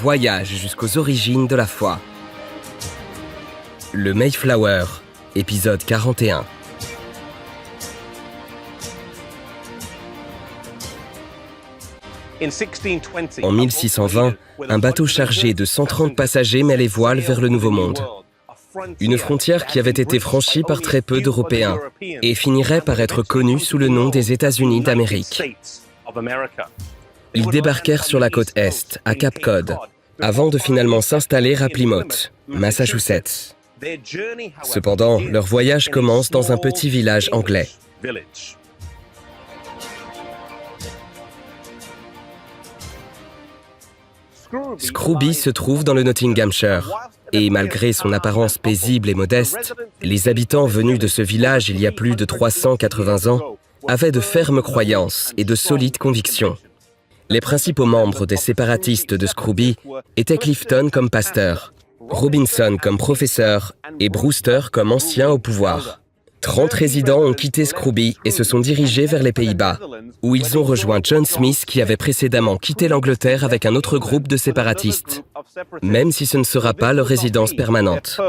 Voyage jusqu'aux origines de la foi. Le Mayflower, épisode 41. En 1620, un bateau chargé de 130 passagers met les voiles vers le Nouveau Monde. Une frontière qui avait été franchie par très peu d'Européens et finirait par être connue sous le nom des États-Unis d'Amérique. Ils débarquèrent sur la côte Est, à Cape Cod, avant de finalement s'installer à Plymouth, Massachusetts. Cependant, leur voyage commence dans un petit village anglais. Scrooby se trouve dans le Nottinghamshire, et malgré son apparence paisible et modeste, les habitants venus de ce village il y a plus de 380 ans avaient de fermes croyances et de solides convictions. Les principaux membres des séparatistes de Scrooby étaient Clifton comme pasteur, Robinson comme professeur et Brewster comme ancien au pouvoir. 30 résidents ont quitté Scrooby et se sont dirigés vers les Pays-Bas, où ils ont rejoint John Smith qui avait précédemment quitté l'Angleterre avec un autre groupe de séparatistes, même si ce ne sera pas leur résidence permanente.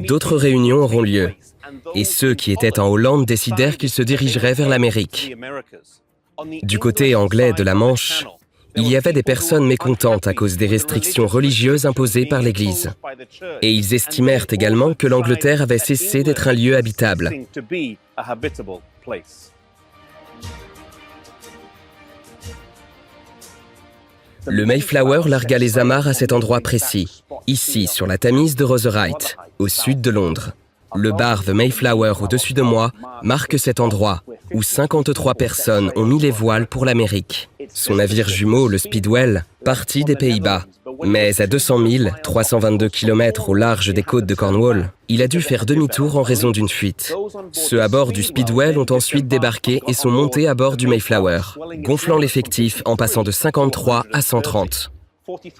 D'autres réunions auront lieu, et ceux qui étaient en Hollande décidèrent qu'ils se dirigeraient vers l'Amérique. Du côté anglais de la Manche, il y avait des personnes mécontentes à cause des restrictions religieuses imposées par l'Église. Et ils estimèrent également que l'Angleterre avait cessé d'être un lieu habitable. Le Mayflower largua les amarres à cet endroit précis, ici sur la Tamise de Rotherhithe, au sud de Londres. Le bar The Mayflower au-dessus de moi marque cet endroit où 53 personnes ont mis les voiles pour l'Amérique. Son navire jumeau, le Speedwell, partit des Pays-Bas. Mais à 200 000, 322 km au large des côtes de Cornwall, il a dû faire demi-tour en raison d'une fuite. Ceux à bord du Speedwell ont ensuite débarqué et sont montés à bord du Mayflower, gonflant l'effectif en passant de 53 à 130.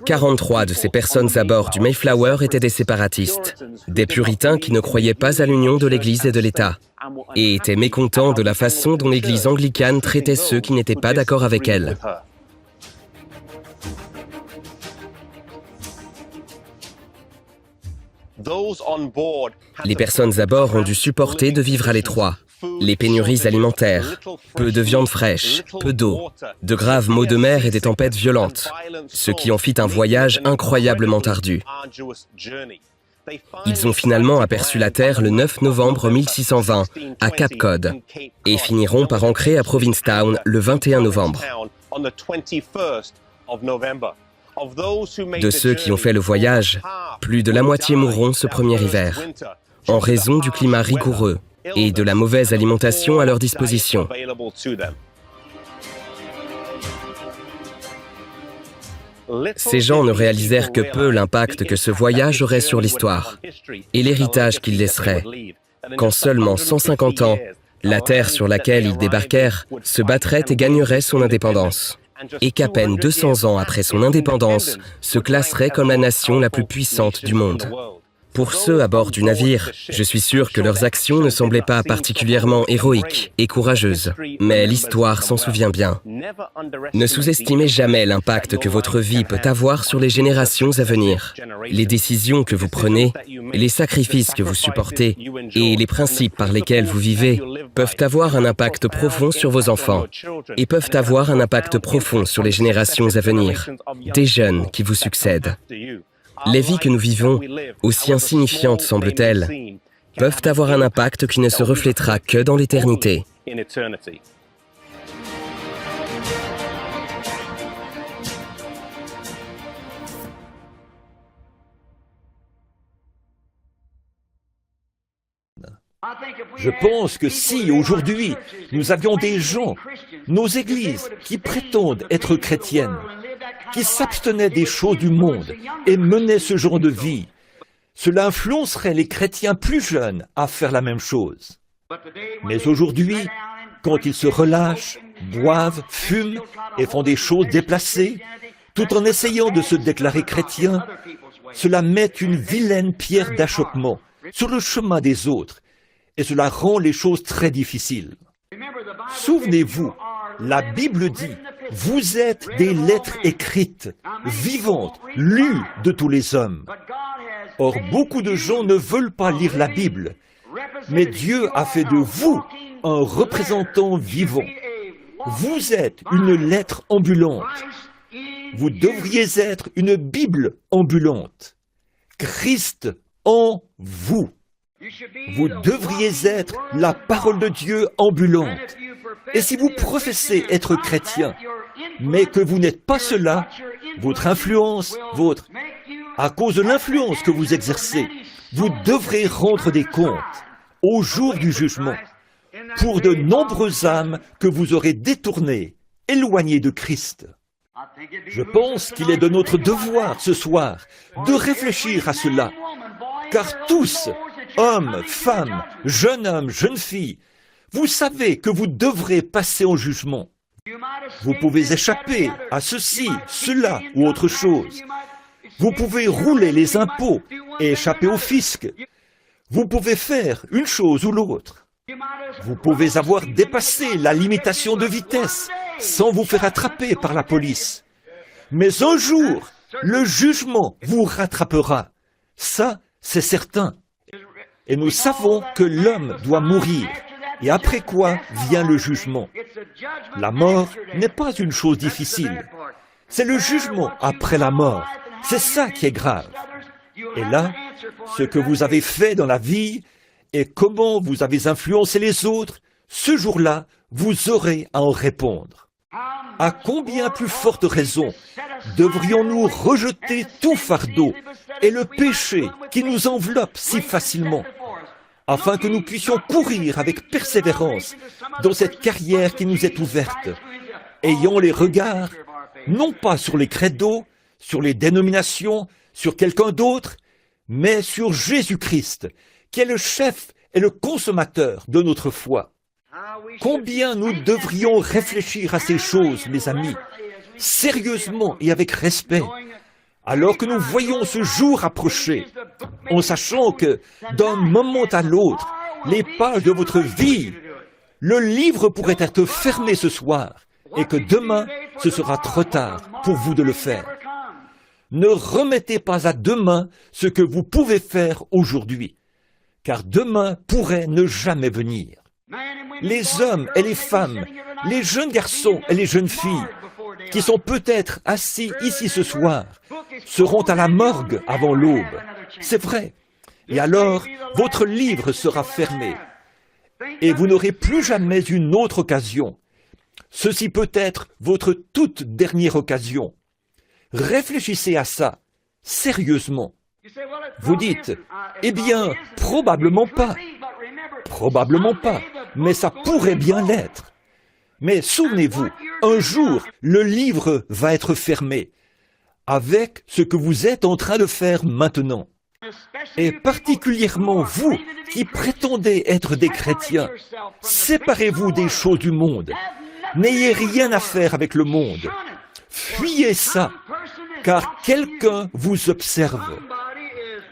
43 de ces personnes à bord du Mayflower étaient des séparatistes, des puritains qui ne croyaient pas à l'union de l'Église et de l'État, et étaient mécontents de la façon dont l'Église anglicane traitait ceux qui n'étaient pas d'accord avec elle. Les personnes à bord ont dû supporter de vivre à l'étroit, les pénuries alimentaires, peu de viande fraîche, peu d'eau, de graves maux de mer et des tempêtes violentes, ce qui en fit un voyage incroyablement ardu. Ils ont finalement aperçu la Terre le 9 novembre 1620 à Cape Cod et finiront par ancrer à Provincetown le 21 novembre. De ceux qui ont fait le voyage, plus de la moitié mourront ce premier hiver, en raison du climat rigoureux et de la mauvaise alimentation à leur disposition. Ces gens ne réalisèrent que peu l'impact que ce voyage aurait sur l'histoire et l'héritage qu'il laisserait. Qu'en seulement 150 ans, la terre sur laquelle ils débarquèrent se battrait et gagnerait son indépendance. Et qu'à peine 200 ans après son indépendance, se classerait comme la nation la plus puissante du monde. Pour ceux à bord du navire, je suis sûr que leurs actions ne semblaient pas particulièrement héroïques et courageuses, mais l'histoire s'en souvient bien. Ne sous-estimez jamais l'impact que votre vie peut avoir sur les générations à venir. Les décisions que vous prenez, les sacrifices que vous supportez et les principes par lesquels vous vivez peuvent avoir un impact profond sur vos enfants et peuvent avoir un impact profond sur les générations à venir, des jeunes qui vous succèdent. Les vies que nous vivons, aussi insignifiantes semblent-elles, peuvent avoir un impact qui ne se reflétera que dans l'éternité. Je pense que si, aujourd'hui, nous avions des gens, nos églises, qui prétendent être chrétiennes, qui s'abstenaient des choses du monde et menaient ce genre de vie, cela influencerait les chrétiens plus jeunes à faire la même chose. Mais aujourd'hui, quand ils se relâchent, boivent, fument et font des choses déplacées, tout en essayant de se déclarer chrétiens, cela met une vilaine pierre d'achoppement sur le chemin des autres et cela rend les choses très difficiles. Souvenez-vous, la Bible dit, vous êtes des lettres écrites, vivantes, lues de tous les hommes. Or, beaucoup de gens ne veulent pas lire la Bible, mais Dieu a fait de vous un représentant vivant. Vous êtes une lettre ambulante. Vous devriez être une Bible ambulante. Christ en vous. Vous devriez être la parole de Dieu ambulante. Et si vous professez être chrétien, mais que vous n'êtes pas cela, votre influence, à cause de l'influence que vous exercez, vous devrez rendre des comptes au jour du jugement pour de nombreuses âmes que vous aurez détournées, éloignées de Christ. Je pense qu'il est de notre devoir ce soir de réfléchir à cela, car tous, hommes, femmes, jeunes filles, vous savez que vous devrez passer en jugement. Vous pouvez échapper à ceci, cela ou autre chose. Vous pouvez rouler les impôts et échapper au fisc. Vous pouvez faire une chose ou l'autre. Vous pouvez avoir dépassé la limitation de vitesse sans vous faire attraper par la police. Mais un jour, le jugement vous rattrapera. Ça, c'est certain. Et nous savons que l'homme doit mourir. Et après quoi vient le jugement. La mort n'est pas une chose difficile. C'est le jugement après la mort. C'est ça qui est grave. Et là, ce que vous avez fait dans la vie et comment vous avez influencé les autres, ce jour-là, vous aurez à en répondre. À combien plus forte raison devrions-nous rejeter tout fardeau et le péché qui nous enveloppe si facilement, afin que nous puissions courir avec persévérance dans cette carrière qui nous est ouverte, ayant les regards non pas sur les credos, sur les dénominations, sur quelqu'un d'autre, mais sur Jésus-Christ, qui est le chef et le consommateur de notre foi. Combien nous devrions réfléchir à ces choses, mes amis, sérieusement et avec respect, alors que nous voyons ce jour approcher, en sachant que, d'un moment à l'autre, les pages de votre vie, le livre pourrait être fermé ce soir, et que demain, ce sera trop tard pour vous de le faire. Ne remettez pas à demain ce que vous pouvez faire aujourd'hui, car demain pourrait ne jamais venir. Les hommes et les femmes, les jeunes garçons et les jeunes filles, qui sont peut-être assis ici ce soir, seront à la morgue avant l'aube. C'est vrai. Et alors, votre livre sera fermé. Et vous n'aurez plus jamais une autre occasion. Ceci peut être votre toute dernière occasion. Réfléchissez à ça, sérieusement. Vous dites, eh bien, probablement pas. Probablement pas, mais ça pourrait bien l'être. Mais souvenez-vous, un jour, le livre va être fermé avec ce que vous êtes en train de faire maintenant. Et particulièrement vous qui prétendez être des chrétiens, séparez-vous des choses du monde. N'ayez rien à faire avec le monde. Fuyez ça, car quelqu'un vous observe.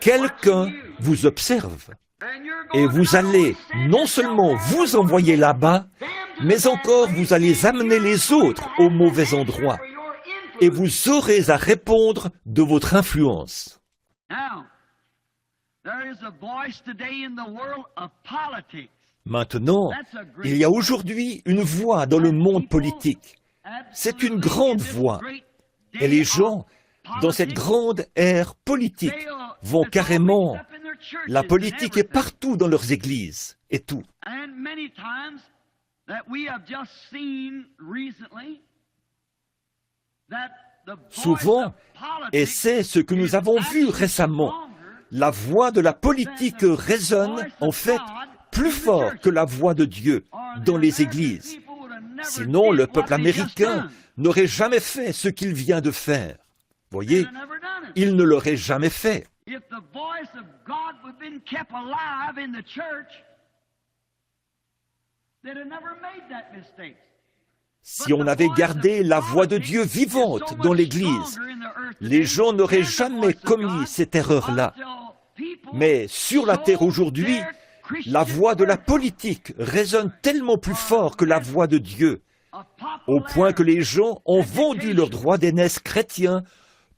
Quelqu'un vous observe. Et vous allez non seulement vous envoyer là-bas, mais encore vous allez amener les autres au mauvais endroit. Et vous aurez à répondre de votre influence. Maintenant, il y a aujourd'hui une voix dans le monde politique. C'est une grande voix. Et les gens, dans cette grande ère politique, vont carrément... La politique est partout dans leurs églises et tout. Souvent, et c'est ce que nous avons vu récemment, la voix de la politique résonne en fait plus fort que la voix de Dieu dans les églises. Sinon, le peuple américain n'aurait jamais fait ce qu'il vient de faire. Voyez, il ne l'aurait jamais fait. Si on avait gardé la voix de Dieu vivante dans l'Église, les gens n'auraient jamais commis cette erreur-là. Mais sur la terre aujourd'hui, la voix de la politique résonne tellement plus fort que la voix de Dieu, au point que les gens ont vendu leur droit d'aînesse chrétien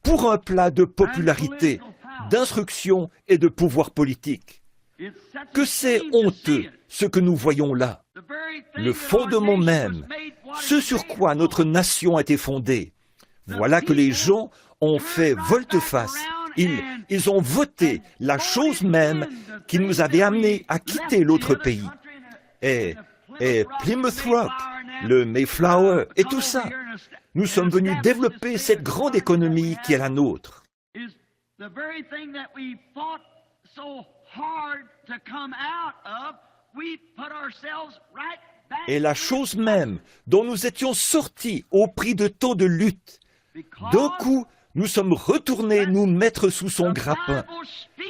pour un plat de popularité, d'instruction et de pouvoir politique. Que c'est honteux ce que nous voyons là. Le fondement même, ce sur quoi notre nation a été fondée. Voilà que les gens ont fait volte-face. Ils ont voté la chose même qui nous avait amenés à quitter l'autre pays. Et Plymouth Rock, le Mayflower et tout ça. Nous sommes venus développer cette grande économie qui est la nôtre. Et la chose même dont nous étions sortis au prix de tant de luttes, d'un coup, nous sommes retournés nous mettre sous son grappin,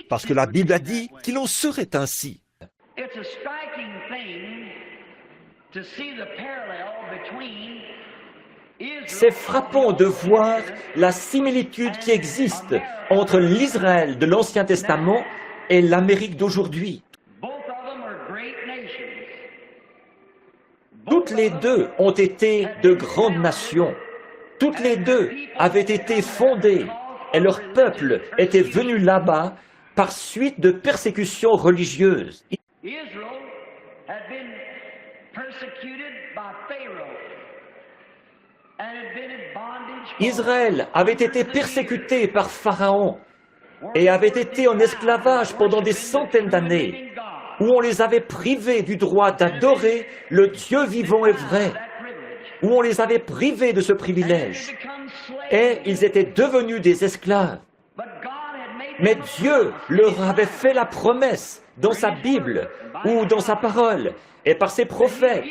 parce que la Bible a dit qu'il en serait ainsi. C'est frappant de voir la similitude qui existe entre l'Israël de l'Ancien Testament et l'Amérique d'aujourd'hui. Toutes les deux ont été de grandes nations. Toutes les deux avaient été fondées et leur peuple était venu là-bas par suite de persécutions religieuses. Israël avait été persécuté par Pharaon et avait été en esclavage pendant des centaines d'années, où on les avait privés du droit d'adorer le Dieu vivant et vrai, où on les avait privés de ce privilège, et ils étaient devenus des esclaves. Mais Dieu leur avait fait la promesse dans sa Bible ou dans sa parole et par ses prophètes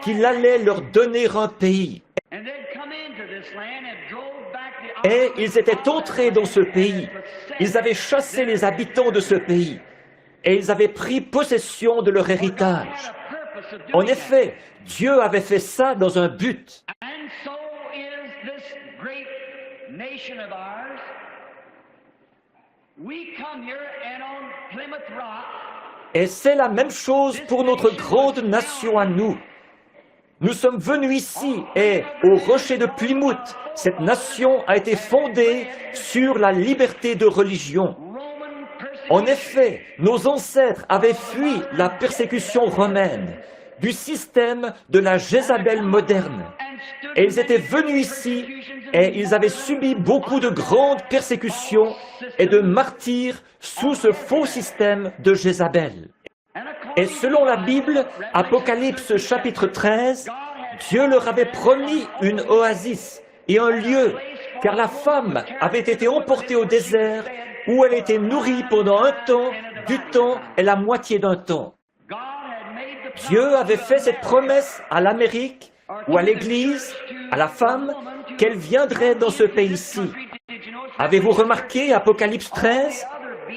qu'il allait leur donner un pays. Et ils étaient entrés dans ce pays. Ils avaient chassé les habitants de ce pays. Et ils avaient pris possession de leur héritage. En effet, Dieu avait fait ça dans un but. Et c'est la même chose pour notre grande nation à nous. Nous sommes venus ici et au rocher de Plymouth, cette nation a été fondée sur la liberté de religion. En effet, nos ancêtres avaient fui la persécution romaine, du système de la Jézabel moderne. Et ils étaient venus ici et ils avaient subi beaucoup de grandes persécutions et de martyrs sous ce faux système de Jézabel. Et selon la Bible, Apocalypse chapitre 13, Dieu leur avait promis une oasis et un lieu, car la femme avait été emportée au désert où elle était nourrie pendant un temps, du temps et la moitié d'un temps. Dieu avait fait cette promesse à l'Amérique ou à l'Église, à la femme, qu'elle viendrait dans ce pays-ci. Avez-vous remarqué Apocalypse 13?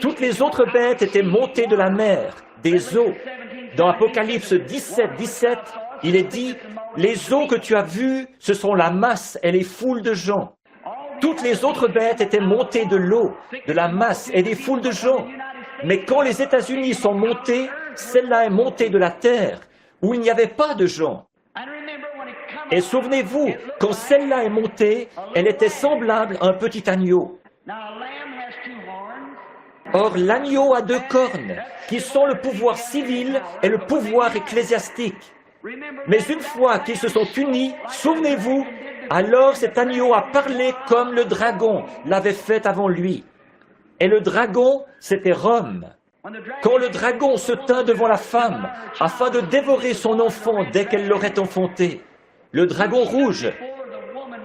Toutes les autres bêtes étaient montées de la mer, des eaux. Dans Apocalypse 17, il est dit « Les eaux que tu as vues, ce sont la masse et les foules de gens. » Toutes les autres bêtes étaient montées de l'eau, de la masse et des foules de gens. Mais quand les États-Unis sont montés, celle-là est montée de la terre, où il n'y avait pas de gens. Et souvenez-vous, quand celle-là est montée, elle était semblable à un petit agneau. Or, l'agneau a 2 cornes, qui sont le pouvoir civil et le pouvoir ecclésiastique. Mais une fois qu'ils se sont unis, souvenez-vous, alors cet agneau a parlé comme le dragon l'avait fait avant lui. Et le dragon, c'était Rome. Quand le dragon se tint devant la femme, afin de dévorer son enfant dès qu'elle l'aurait enfanté, le dragon rouge,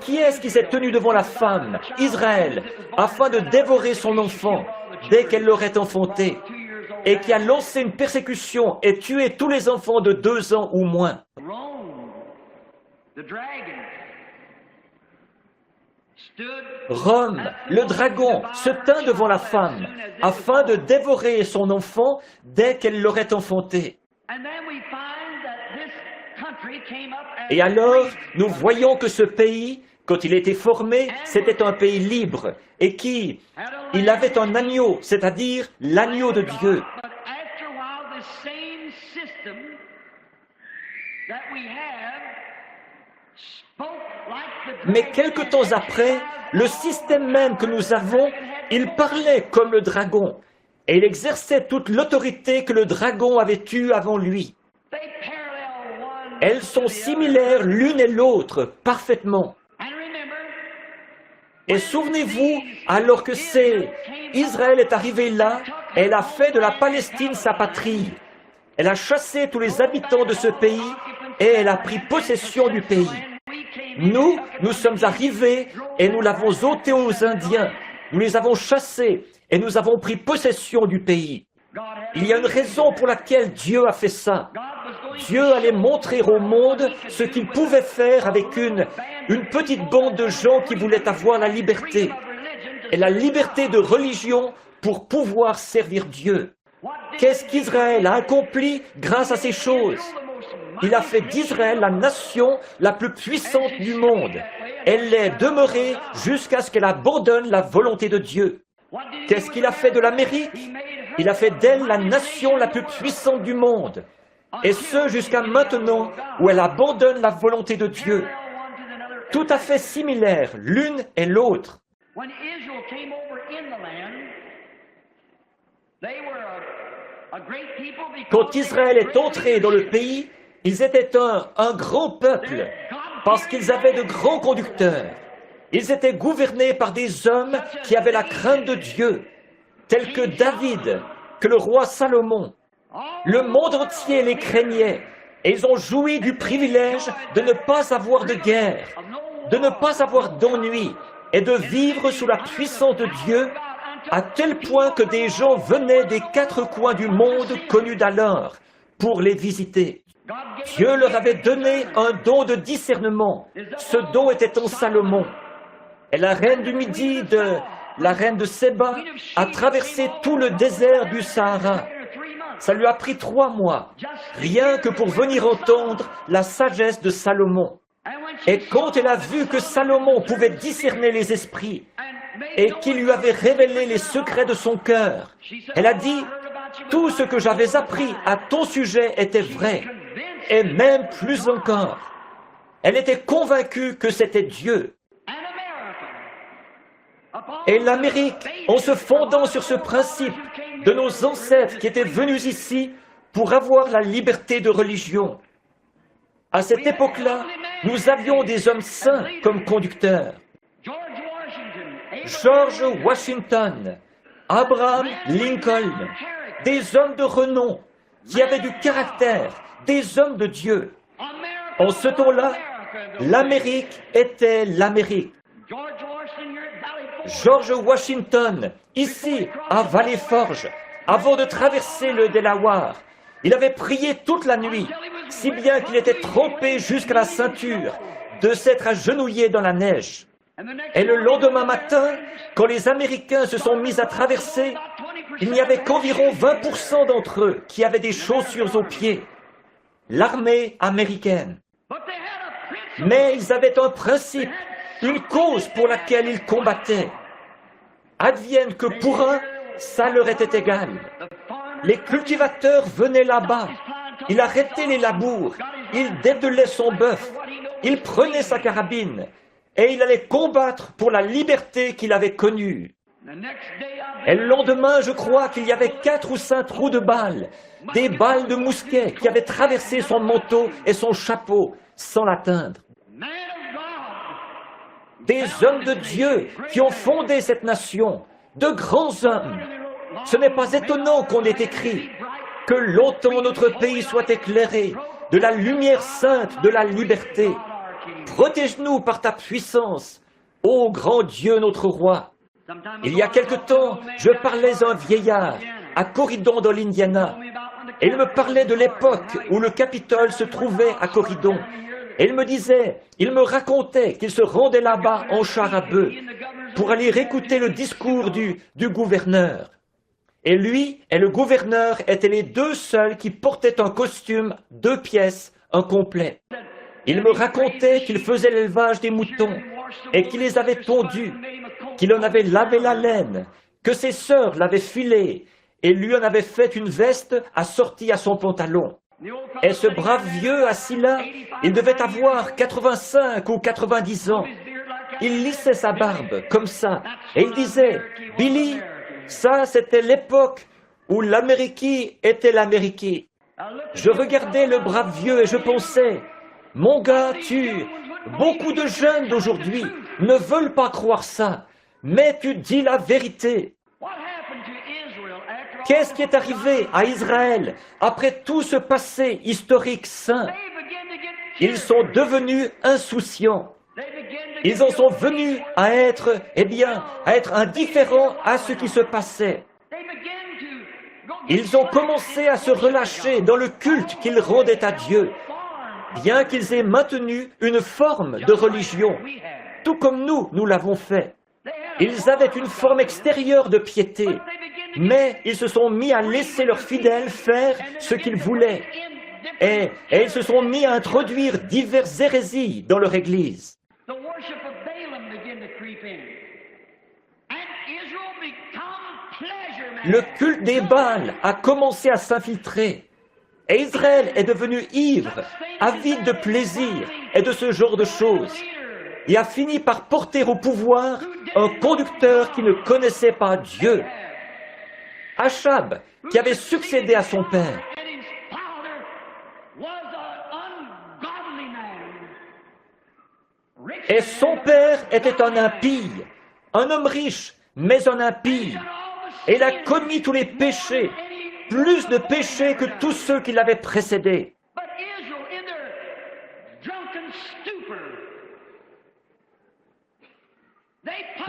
qui est-ce qui s'est tenu devant la femme, Israël, afin de dévorer son enfant dès qu'elle l'aurait enfanté, et qui a lancé une persécution et tué tous les enfants de 2 ans ou moins? Rome, le dragon, se tint devant la femme, afin de dévorer son enfant dès qu'elle l'aurait enfanté. Et alors, nous voyons que ce pays, quand il était formé, c'était un pays libre, et il avait un agneau, c'est-à-dire l'agneau de Dieu. Mais quelque temps après, le système même que nous avons, il parlait comme le dragon, et il exerçait toute l'autorité que le dragon avait eue avant lui. Elles sont similaires l'une et l'autre, parfaitement. Et souvenez-vous, alors que Israël est arrivé là, elle a fait de la Palestine sa patrie. Elle a chassé tous les habitants de ce pays et elle a pris possession du pays. Nous sommes arrivés et nous l'avons ôté aux Indiens. Nous les avons chassés et nous avons pris possession du pays. Il y a une raison pour laquelle Dieu a fait ça. Dieu allait montrer au monde ce qu'il pouvait faire avec une petite bande de gens qui voulaient avoir la liberté. Et la liberté de religion pour pouvoir servir Dieu. Qu'est-ce qu'Israël a accompli grâce à ces choses? Il a fait d'Israël la nation la plus puissante du monde. Elle l'est demeurée jusqu'à ce qu'elle abandonne la volonté de Dieu. Qu'est-ce qu'il a fait de l'Amérique? Il a fait d'elle la nation la plus puissante du monde. Et ce jusqu'à maintenant où elle abandonne la volonté de Dieu. Tout à fait similaires l'une et l'autre. Quand Israël est entré dans le pays, ils étaient un grand peuple parce qu'ils avaient de grands conducteurs. Ils étaient gouvernés par des hommes qui avaient la crainte de Dieu, tels que David, que le roi Salomon. Le monde entier les craignait et ils ont joui du privilège de ne pas avoir de guerre, de ne pas avoir d'ennui et de vivre sous la puissance de Dieu à tel point que des gens venaient des quatre coins du monde connus d'alors pour les visiter. Dieu leur avait donné un don de discernement. Ce don était en Salomon. Et la reine du Midi, la reine de Séba, a traversé tout le désert du Sahara. Ça lui a pris 3 mois, rien que pour venir entendre la sagesse de Salomon. Et quand elle a vu que Salomon pouvait discerner les esprits et qu'il lui avait révélé les secrets de son cœur, elle a dit « Tout ce que j'avais appris à ton sujet était vrai, et même plus encore. » Elle était convaincue que c'était Dieu. Et l'Amérique, en se fondant sur ce principe de nos ancêtres qui étaient venus ici pour avoir la liberté de religion. À cette époque-là, nous avions des hommes saints comme conducteurs. George Washington, Abraham Lincoln, des hommes de renom qui avaient du caractère, des hommes de Dieu. En ce temps-là, l'Amérique était l'Amérique. George Washington, ici, à Valley Forge, avant de traverser le Delaware, il avait prié toute la nuit, si bien qu'il était trempé jusqu'à la ceinture, de s'être agenouillé dans la neige. Et le lendemain matin, quand les Américains se sont mis à traverser, il n'y avait qu'environ 20% d'entre eux qui avaient des chaussures aux pieds. L'armée américaine. Mais ils avaient un principe, une cause pour laquelle ils combattaient. Advienne que pour un, ça leur était égal. Les cultivateurs venaient là-bas, il arrêtait les labours, il dédelait son bœuf, il prenait sa carabine, et il allait combattre pour la liberté qu'il avait connue. Et le lendemain, je crois qu'il y avait 4 ou 5 trous de balles, des balles de mousquet qui avaient traversé son manteau et son chapeau sans l'atteindre. Des hommes de Dieu qui ont fondé cette nation, de grands hommes. Ce n'est pas étonnant qu'on ait écrit que longtemps notre pays soit éclairé de la lumière sainte de la liberté. Protège-nous par ta puissance, ô grand Dieu notre roi. Il y a quelque temps, je parlais à un vieillard à Corridon dans l'Indiana, et il me parlait de l'époque où le Capitole se trouvait à Corridon. Et il me disait, il me racontait qu'il se rendait là-bas en char à bœuf pour aller écouter le discours du gouverneur. Et lui et le gouverneur étaient les 2 seuls qui portaient un costume 2 pièces, un complet. Il me racontait qu'il faisait l'élevage des moutons et qu'il les avait tondus, qu'il en avait lavé la laine, que ses sœurs l'avaient filé et lui en avait fait une veste assortie à son pantalon. Et ce brave vieux assis là, il devait avoir 85 ou 90 ans. Il lissait sa barbe comme ça et il disait « Billy, ça c'était l'époque où l'Amérique était l'Amérique. » Je regardais le brave vieux et je pensais « Mon gars, beaucoup de jeunes d'aujourd'hui ne veulent pas croire ça, mais tu dis la vérité. » Qu'est-ce qui est arrivé à Israël après tout ce passé historique saint? Ils sont devenus insouciants. Ils en sont venus à être, à être indifférents à ce qui se passait. Ils ont commencé à se relâcher dans le culte qu'ils rendaient à Dieu, bien qu'ils aient maintenu une forme de religion, tout comme nous l'avons fait. Ils avaient une forme extérieure de piété, mais ils se sont mis à laisser leurs fidèles faire ce qu'ils voulaient. Et ils se sont mis à introduire diverses hérésies dans leur Église. Le culte des Baals a commencé à s'infiltrer. Et Israël est devenu ivre, avide de plaisir et de ce genre de choses. Et a fini par porter au pouvoir un conducteur qui ne connaissait pas Dieu. Achab, qui avait succédé à son père. Et son père était un impie, un homme riche, mais un impie. Et il a commis tous les péchés, plus de péchés que tous ceux qui l'avaient précédé.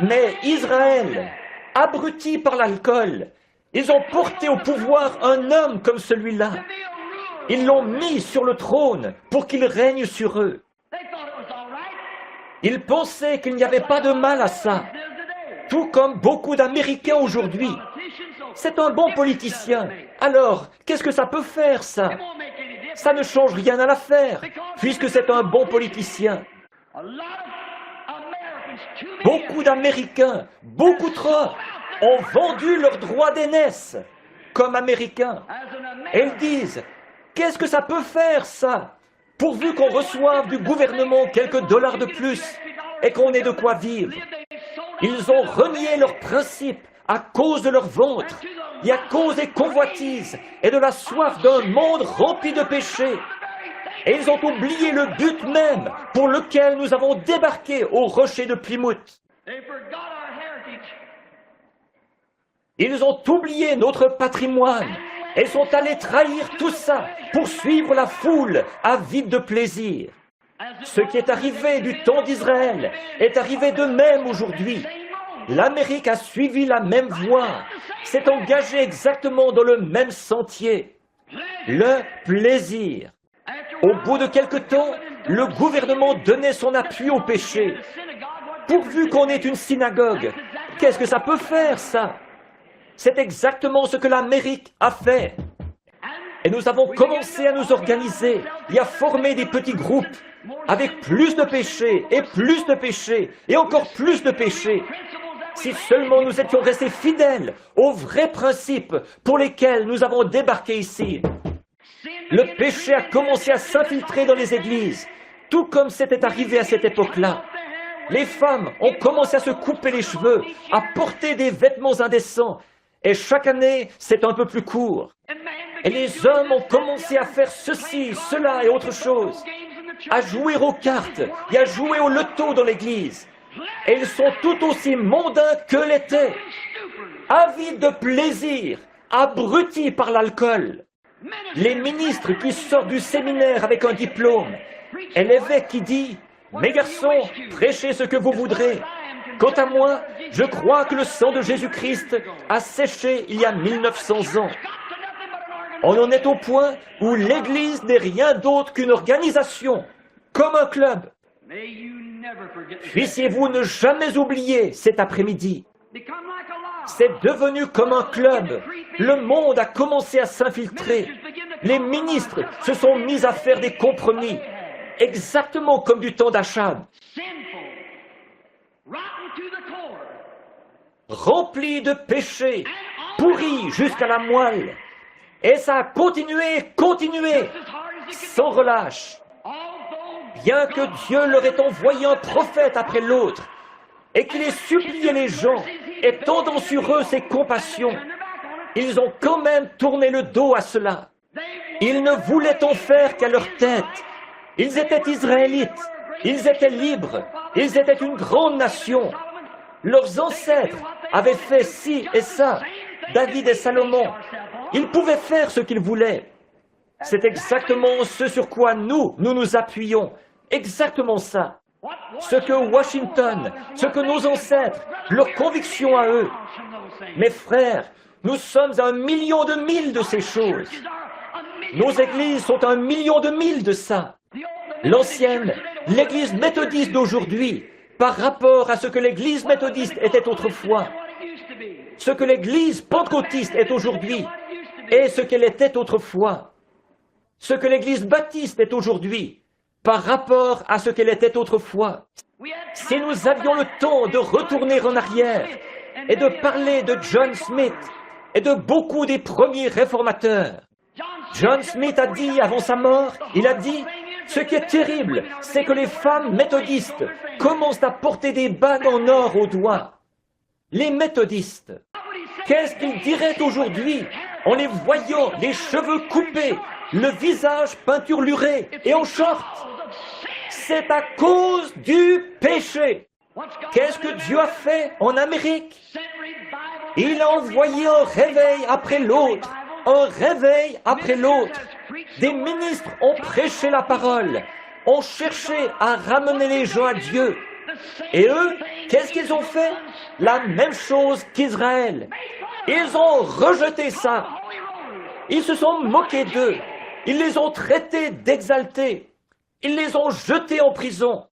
Mais Israël, abruti par l'alcool, ils ont porté au pouvoir un homme comme celui-là. Ils l'ont mis sur le trône pour qu'il règne sur eux. Ils pensaient qu'il n'y avait pas de mal à ça, tout comme beaucoup d'Américains aujourd'hui. C'est un bon politicien. Alors, qu'est-ce que ça peut faire, ça? Ça ne change rien à l'affaire, puisque c'est un bon politicien. Beaucoup d'Américains, beaucoup trop, ont vendu leurs droits d'aînesse comme Américains. Et ils disent, qu'est-ce que ça peut faire, ça? Pourvu qu'on reçoive du gouvernement quelques dollars de plus et qu'on ait de quoi vivre. Ils ont renié leurs principes à cause de leur ventre et à cause des convoitises et de la soif d'un monde rempli de péchés. Et ils ont oublié le but même pour lequel nous avons débarqué au rocher de Plymouth. Ils ont oublié notre patrimoine et sont allés trahir tout ça pour suivre la foule avide de plaisir. Ce qui est arrivé du temps d'Israël est arrivé de même aujourd'hui. L'Amérique a suivi la même voie, s'est engagée exactement dans le même sentier, le plaisir. Au bout de quelque temps, le gouvernement donnait son appui au péché. Pourvu qu'on ait une synagogue, qu'est-ce que ça peut faire, ça? C'est exactement ce que l'Amérique a fait. Et nous avons commencé à nous organiser et à former des petits groupes avec plus de péchés et encore plus de péchés. Si seulement nous étions restés fidèles aux vrais principes pour lesquels nous avons débarqué ici. Le péché a commencé à s'infiltrer dans les églises, tout comme c'était arrivé à cette époque-là. Les femmes ont commencé à se couper les cheveux, à porter des vêtements indécents, et chaque année, c'est un peu plus court. Et les hommes ont commencé à faire ceci, cela et autre chose, à jouer aux cartes et à jouer au loto dans l'église. Et ils sont tout aussi mondains que l'étaient, avides de plaisir, abrutis par l'alcool. Les ministres qui sortent du séminaire avec un diplôme, et l'évêque qui dit « Mes garçons, prêchez ce que vous voudrez. Quant à moi, je crois que le sang de Jésus-Christ a séché il y a 1900 ans. » On en est au point où l'Église n'est rien d'autre qu'une organisation, comme un club. Puissiez-vous ne jamais oublier cet après-midi. C'est devenu comme un club. Le monde a commencé à s'infiltrer. Les ministres se sont mis à faire des compromis, exactement comme du temps d'Achab. Remplis de péchés, pourris jusqu'à la moelle. Et ça a continué, sans relâche. Bien que Dieu leur ait envoyé un prophète après l'autre, et qu'il ait supplié les gens, étendant sur eux ses compassions, ils ont quand même tourné le dos à cela. Ils ne voulaient en faire qu'à leur tête. Ils étaient Israélites, ils étaient libres, ils étaient une grande nation. Leurs ancêtres avaient fait ci et ça, David et Salomon. Ils pouvaient faire ce qu'ils voulaient. C'est exactement ce sur quoi nous nous appuyons. Exactement ça. Ce que Washington, ce que nos ancêtres, leurs convictions à eux. Mes frères, nous sommes à 1 million de milles de ces choses. Nos églises sont à 1 million de milles de ça. L'ancienne, l'église méthodiste d'aujourd'hui, par rapport à ce que l'église méthodiste était autrefois, ce que l'église pentecôtiste est aujourd'hui, et ce qu'elle était autrefois, ce que l'église baptiste est aujourd'hui, par rapport à ce qu'elle était autrefois. Si nous avions le temps de retourner en arrière et de parler de John Smith et de beaucoup des premiers réformateurs, John Smith a dit avant sa mort, il a dit, ce qui est terrible, c'est que les femmes méthodistes commencent à porter des bagues en or aux doigts. Les méthodistes, qu'est-ce qu'ils diraient aujourd'hui en les voyant les cheveux coupés, le visage peinturluré et en short? C'est à cause du péché. Qu'est-ce que Dieu a fait en Amérique? Il a envoyé un réveil après l'autre, un réveil après l'autre. Des ministres ont prêché la parole, ont cherché à ramener les gens à Dieu. Et eux, qu'est-ce qu'ils ont fait? La même chose qu'Israël. Ils ont rejeté ça. Ils se sont moqués d'eux. Ils les ont traités d'exaltés. Ils les ont jetés en prison.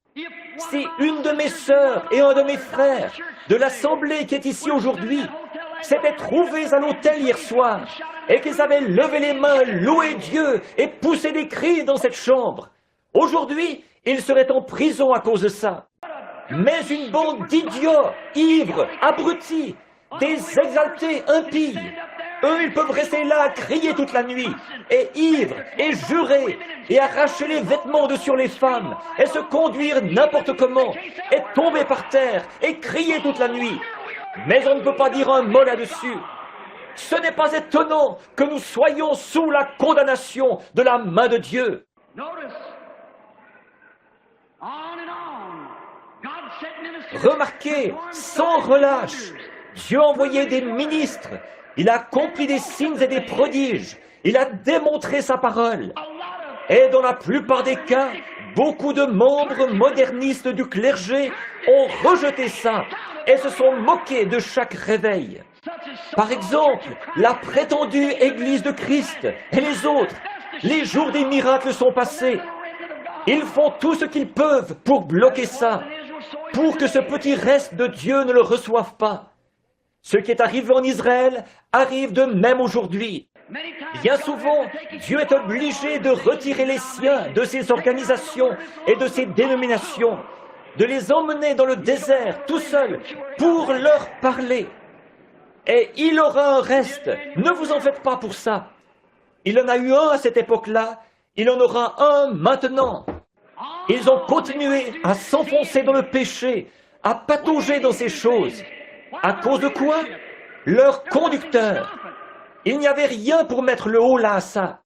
Si une de mes sœurs et un de mes frères de l'Assemblée qui est ici aujourd'hui s'étaient trouvés à l'hôtel hier soir et qu'ils avaient levé les mains, loué Dieu et poussé des cris dans cette chambre, aujourd'hui, ils seraient en prison à cause de ça. Mais une bande d'idiots, ivres, abrutis, des exaltés impies, eux, ils peuvent rester là à crier toute la nuit, et ivres, et jurer, et arracher les vêtements de sur les femmes, et se conduire n'importe comment, et tomber par terre, et crier toute la nuit. Mais on ne peut pas dire un mot là-dessus. Ce n'est pas étonnant que nous soyons sous la condamnation de la main de Dieu. Remarquez, sans relâche, Dieu a envoyé des ministres. Il a accompli des signes et des prodiges. Il a démontré sa parole. Et dans la plupart des cas, beaucoup de membres modernistes du clergé ont rejeté ça et se sont moqués de chaque réveil. Par exemple, la prétendue Église de Christ et les autres, les jours des miracles sont passés. Ils font tout ce qu'ils peuvent pour bloquer ça, pour que ce petit reste de Dieu ne le reçoive pas. Ce qui est arrivé en Israël arrive de même aujourd'hui. Bien souvent, Dieu est obligé de retirer les siens de ces organisations et de ces dénominations, de les emmener dans le désert tout seuls pour leur parler. Et il aura un reste. Ne vous en faites pas pour ça. Il en a eu un à cette époque-là, il en aura un maintenant. Ils ont continué à s'enfoncer dans le péché, à patauger dans ces choses. À cause de quoi? Leur conducteur. Il n'y avait rien pour mettre le haut là à ça.